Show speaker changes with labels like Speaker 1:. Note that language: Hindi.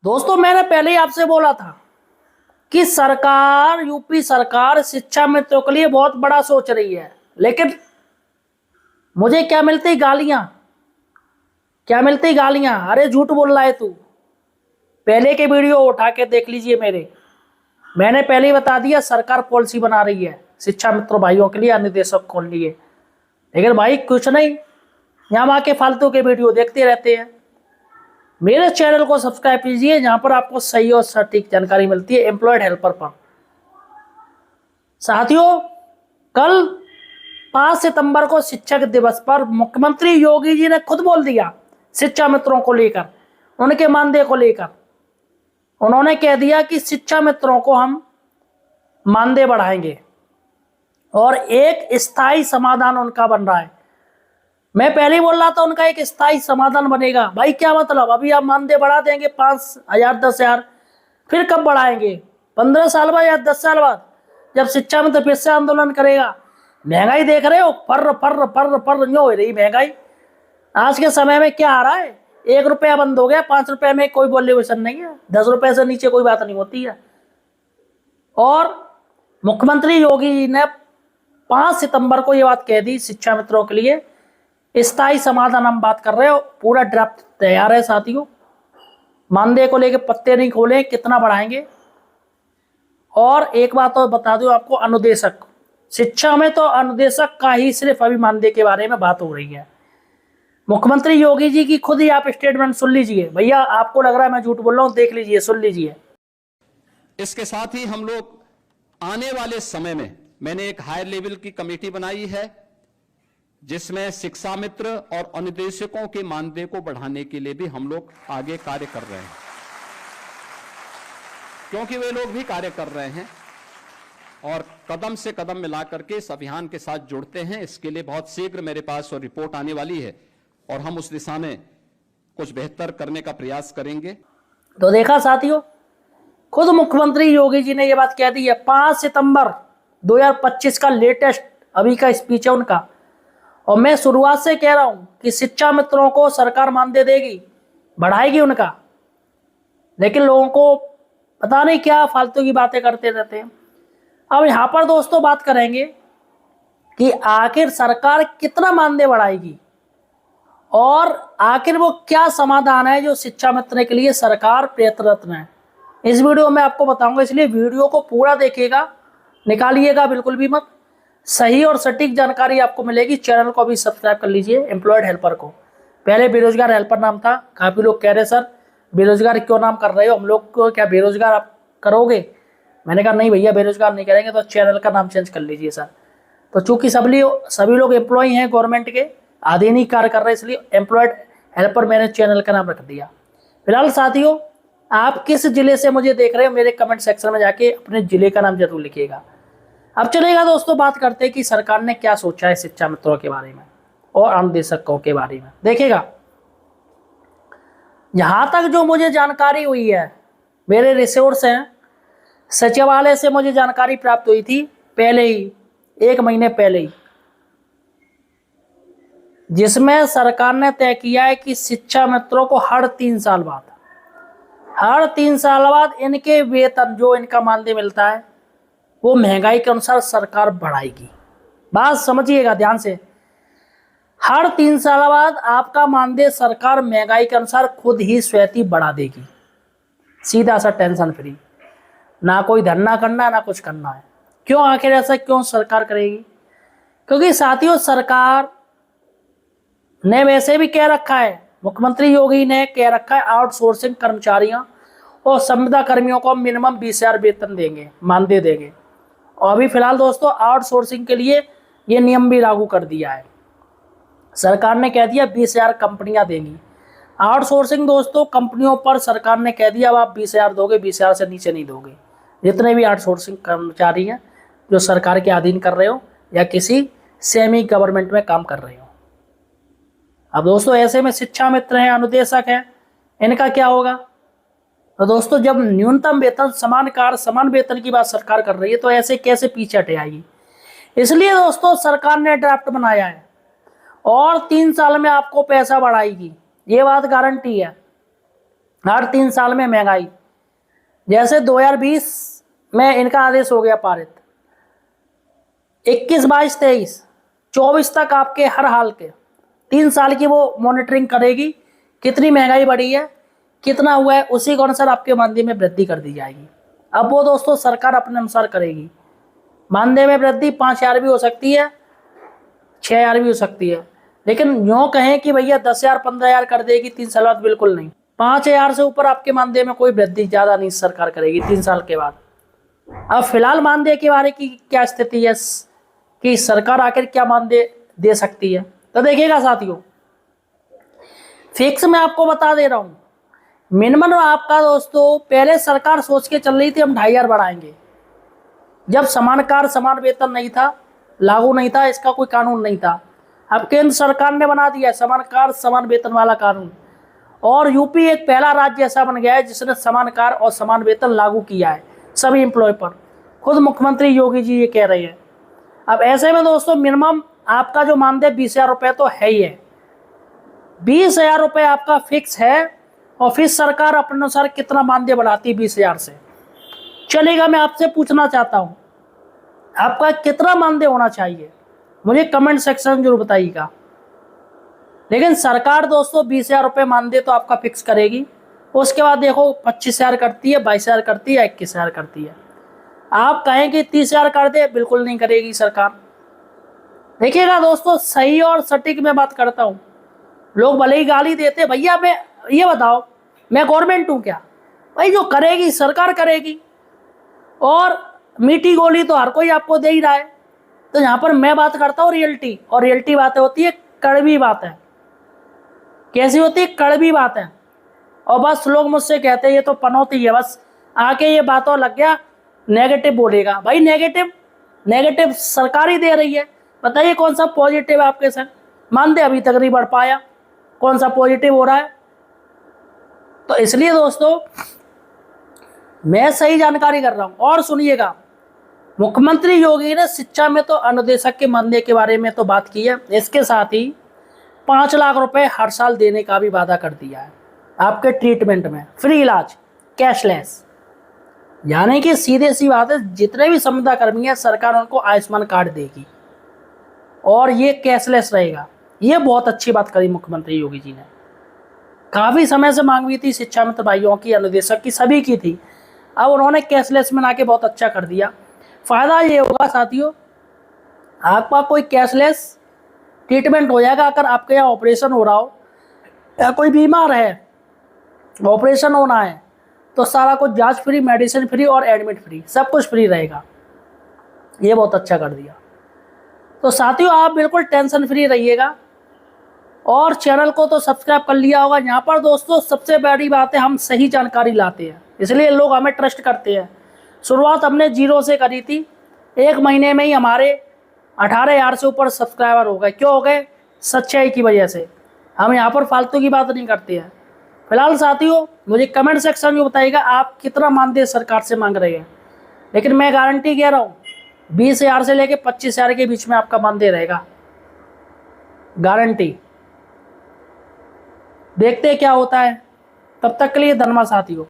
Speaker 1: दोस्तों मैंने पहले ही आपसे बोला था कि सरकार यूपी सरकार शिक्षा मित्रों के लिए बहुत बड़ा सोच रही है, लेकिन मुझे क्या मिलती गालियां। क्या मिलती गालियां। अरे झूठ बोल रहा है तू। पहले के वीडियो उठा के देख लीजिए मेरे। मैंने पहले ही बता दिया सरकार पॉलिसी बना रही है शिक्षा मित्रों भाइयों के लिए, अनुदेशक के लिए। लेकिन भाई कुछ नहीं, यहाँ आके फालतू के वीडियो देखते रहते हैं। मेरे चैनल को सब्सक्राइब कीजिए, जहां पर आपको सही और सटीक जानकारी मिलती है एम्प्लॉयड हेल्पर पर। साथियों, कल 5 सितंबर को शिक्षक दिवस पर मुख्यमंत्री योगी जी ने खुद बोल दिया शिक्षा मित्रों को लेकर, उनके मानदेय को लेकर। उन्होंने कह दिया कि शिक्षा मित्रों को हम मानदेय बढ़ाएंगे और एक स्थायी समाधान उनका बन रहा है। मैं पहले ही बोल रहा था उनका एक स्थायी समाधान बनेगा। भाई क्या मतलब, अभी आप मानदेय बढ़ा देंगे 5,000 10,000, फिर कब बढ़ाएंगे? 15 साल बाद या 10 साल बाद, जब शिक्षा में तो फिर से आंदोलन करेगा। महंगाई देख रहे हो, फर फर फर फर न्यू हो रही महंगाई। आज के समय में क्या आ रहा है, 1 रुपया बंद हो गया, 5 रुपए में कोई वैल्यूएशन नहीं है, 10 रुपए से नीचे कोई बात नहीं होती है। और मुख्यमंत्री योगी जी ने 5 सितंबर को ये बात कह दी शिक्षा मित्रों के लिए स्थायी समाधान हम बात कर रहे हो। पूरा ड्राफ्ट तैयार है साथियों। मानदेय को लेके पत्ते नहीं खोले, कितना बढ़ाएंगे। और एक बात और बता दूं आपको, अनुदेशक शिक्षा में तो अनुदेशक का ही सिर्फ अभी मानदेय के बारे में बात हो रही है। मुख्यमंत्री योगी जी की खुद ही आप स्टेटमेंट सुन लीजिए। भैया आपको लग रहा है मैं झूठ बोल रहा हूं, देख लीजिए, सुन लीजिए।
Speaker 2: इसके साथ ही हम लोग आने वाले समय में मैंने एक हायर लेवल की कमेटी बनाई है जिसमें शिक्षा मित्र और अनुदेशकों के मानदेय को बढ़ाने के लिए भी हम लोग आगे कार्य कर रहे हैं, क्योंकि वे लोग भी कार्य कर रहे हैं और कदम से कदम मिलाकर के इस अभियान के साथ जुड़ते हैं। इसके लिए बहुत शीघ्र मेरे पास रिपोर्ट आने वाली है और हम उस दिशा में कुछ बेहतर करने का प्रयास करेंगे।
Speaker 1: तो देखा साथियों, खुद मुख्यमंत्री योगी जी ने यह बात कह दी है। 5 सितंबर 2025 का लेटेस्ट अभी का स्पीच है उनका। और मैं शुरुआत से कह रहा हूं कि शिक्षा मित्रों को सरकार मानदेय देगी, बढ़ाएगी उनका। लेकिन लोगों को पता नहीं क्या फालतू की बातें करते रहते हैं। अब यहां पर दोस्तों बात करेंगे कि आखिर सरकार कितना मानदेय बढ़ाएगी और आखिर वो क्या समाधान है जो शिक्षा मित्र के लिए सरकार प्रयत्नरत है। इस वीडियो में आपको बताऊंगा, इसलिए वीडियो को पूरा देखिएगा, निकालिएगा बिल्कुल भी मत। सही और सटीक जानकारी आपको मिलेगी। चैनल को अभी सब्सक्राइब कर लीजिए। एम्प्लॉयड हेल्पर को पहले बेरोजगार हेल्पर नाम था। काफी लोग कह रहे सर बेरोजगार क्यों नाम कर रहे हो, हम लोग को क्या बेरोजगार आप करोगे? मैंने कहा नहीं भैया, बेरोजगार नहीं करेंगे, तो चैनल का नाम चेंज कर लीजिए सर। तो चूंकि सभी लोग एम्प्लॉय हैं गवर्नमेंट के, अधीन कार्य कर रहे हैं, इसलिए एम्प्लॉयड हेल्पर मैंने चैनल का नाम रख दिया। फिलहाल साथियों, आप किस जिले से मुझे देख रहे हो मेरे कमेंट सेक्शन में जाके अपने जिले का नाम जरूर लिखिएगा। अब चलेगा दोस्तों, बात करते हैं कि सरकार ने क्या सोचा है शिक्षा मित्रों के बारे में और अनुदेशकों के बारे में। देखिएगा, यहां तक जो मुझे जानकारी हुई है, मेरे रिसोर्स हैं, सचिवालय से मुझे जानकारी प्राप्त हुई थी पहले ही, 1 महीने पहले ही, जिसमें सरकार ने तय किया है कि शिक्षा मित्रों को हर 3 साल बाद इनके वेतन जो इनका मानदेय मिलता है वो महंगाई के अनुसार सरकार बढ़ाएगी। बात समझिएगा ध्यान से, हर 3 साल बाद आपका मानदेय सरकार महंगाई के अनुसार खुद ही स्वयं बढ़ा देगी। सीधा सा, टेंशन फ्री, ना कोई धरना करना ना कुछ करना है। क्यों आखिर ऐसा क्यों सरकार करेगी? क्योंकि साथियों, सरकार ने वैसे भी कह रखा है, मुख्यमंत्री योगी ने कह रखा है आउटसोर्सिंग कर्मचारियों और संविदा कर्मियों को मिनिमम 20,000 वेतन देंगे, मानदेय देंगे। और अभी फिलहाल दोस्तों आउटसोर्सिंग के लिए ये नियम भी लागू कर दिया है। सरकार ने कह दिया 20,000 कंपनियां देंगी आउटसोर्सिंग। दोस्तों कंपनियों पर सरकार ने कह दिया अब आप 20,000 दोगे, 20,000 से नीचे नहीं दोगे। जितने भी आउटसोर्सिंग कर्मचारी हैं जो सरकार के अधीन कर रहे हो या किसी सेमी गवर्नमेंट में काम कर रहे हो। अब दोस्तों ऐसे में शिक्षा मित्र हैं, अनुदेशक हैं, इनका क्या होगा? तो दोस्तों जब न्यूनतम वेतन, समान कार्य समान वेतन की बात सरकार कर रही है, तो ऐसे कैसे पीछे हटे आएगी? इसलिए दोस्तों सरकार ने ड्राफ्ट बनाया है और 3 साल में आपको पैसा बढ़ाएगी, ये बात गारंटी है। हर 3 साल में महंगाई, जैसे 2020 में इनका आदेश हो गया पारित, 21, 22, 23, 24 तक आपके हर हाल के 3 साल की वो मॉनिटरिंग करेगी, कितनी महंगाई बढ़ी है, कितना हुआ है, उसी के अनुसार आपके मानदेय में वृद्धि कर दी जाएगी। अब वो दोस्तों सरकार अपने अनुसार करेगी। मानदेय में वृद्धि 5,000 भी हो सकती है, 6,000 भी हो सकती है, लेकिन यूँ कहें कि भैया 10,000 15,000 कर देगी 3 साल बाद, बिल्कुल नहीं। 5,000 से ऊपर आपके मानदेय में कोई वृद्धि ज़्यादा नहीं सरकार करेगी 3 साल के बाद। अब फिलहाल मानदेय के बारे की क्या स्थिति है कि सरकार आखिर क्या मानदेय दे सकती है, तो देखिएगा साथियों, फिक्स मैं आपको बता दे रहा हूँ। मिनिमम आपका दोस्तों पहले सरकार सोच के चल रही थी हम 2,500 बढ़ाएंगे, जब समान कार्य समान वेतन नहीं था, लागू नहीं था, इसका कोई कानून नहीं था। अब केंद्र सरकार ने बना दिया समान कार्य समान वेतन वाला कानून, और यूपी एक पहला राज्य ऐसा बन गया है जिसने समान कार्य और समान वेतन लागू किया है सभी एम्प्लॉय पर। खुद मुख्यमंत्री योगी जी ये कह रहे हैं। अब ऐसे में दोस्तों मिनिमम आपका जो मानदेय 20,000 रुपये तो है ही है, 20,000 रुपये आपका फिक्स है, और फिर सरकार अपने अनुसार कितना मानदेय बढ़ाती है 20,000 से चलेगा। मैं आपसे पूछना चाहता हूँ आपका कितना मानदेय होना चाहिए, मुझे कमेंट सेक्शन में जरूर बताइएगा। लेकिन सरकार दोस्तों 20,000 रुपये मानदेय तो आपका फिक्स करेगी, उसके बाद देखो 25,000 करती है, 22,000 करती है, 21,000 करती है। आप कहें कि 30,000 कर दे, बिल्कुल नहीं करेगी सरकार। देखिएगा दोस्तों, सही और सटीक मैं बात करता हूँ। लोग भले ही गाली देते, भैया मैं ये बताओ मैं गवर्नमेंट हूँ क्या? भाई जो करेगी सरकार करेगी, और मीठी गोली तो हर कोई आपको दे ही रहा है। तो यहाँ पर मैं बात करता हूँ रियलिटी, और रियलिटी बातें होती है कड़वी बात है। कैसी होती है? कड़वी बात है। और बस लोग मुझसे कहते हैं ये तो पनौती है, बस आके ये बातों लग गया नेगेटिव बोलेगा। भाई नेगेटिव सरकार ही दे रही है, बताइए कौन सा पॉजिटिव है आपके संग? मानदेय अभी तक नहीं बढ़ पाया, कौन सा पॉजिटिव हो रहा है? तो इसलिए दोस्तों मैं सही जानकारी कर रहा हूं। और सुनिएगा, मुख्यमंत्री योगी ने शिक्षा में तो अनुदेशक के मानदेय के बारे में तो बात की है, इसके साथ ही 5 लाख रुपए हर साल देने का भी वादा कर दिया है आपके ट्रीटमेंट में, फ्री इलाज, कैशलेस। यानी कि सीधे सी बात है, जितने भी संविदा कर्मी हैं सरकार उनको आयुष्मान कार्ड देगी और ये कैशलेस रहेगा। ये बहुत अच्छी बात करी मुख्यमंत्री योगी जी ने। काफ़ी समय से मांग हुई थी शिक्षा में तो भाइयों की, अनुदेशक की, सभी की थी। अब उन्होंने कैशलेस में आके बहुत अच्छा कर दिया। फ़ायदा ये होगा साथियों, आपका कोई कैशलेस ट्रीटमेंट हो जाएगा। अगर आपके यहाँ ऑपरेशन हो रहा हो या कोई बीमार है, ऑपरेशन होना है, तो सारा कुछ जांच फ्री, मेडिसिन फ्री और एडमिट फ्री, सब कुछ फ्री रहेगा। ये बहुत अच्छा कर दिया। तो साथियों आप बिल्कुल टेंशन फ्री रहिएगा, और चैनल को तो सब्सक्राइब कर लिया होगा। यहाँ पर दोस्तों सबसे बड़ी बात है, हम सही जानकारी लाते हैं, इसलिए लोग हमें ट्रस्ट करते हैं। शुरुआत हमने 0 से करी थी, 1 महीने में ही हमारे 18,000 से ऊपर सब्सक्राइबर हो गए। क्यों हो गए? सच्चाई की वजह से। हम यहाँ पर फालतू की बात नहीं करते हैं। फिलहाल साथियों मुझे कमेंट सेक्शन में बताइएगा आप कितना मानदेय सरकार से मांग रहे हैं, लेकिन मैं गारंटी कह रहा हूँ 20,000 से लेकर 25,000 के बीच में आपका मानदेय रहेगा, गारंटी। देखते हैं क्या होता है। तब तक के लिए धन्यवाद साथियों।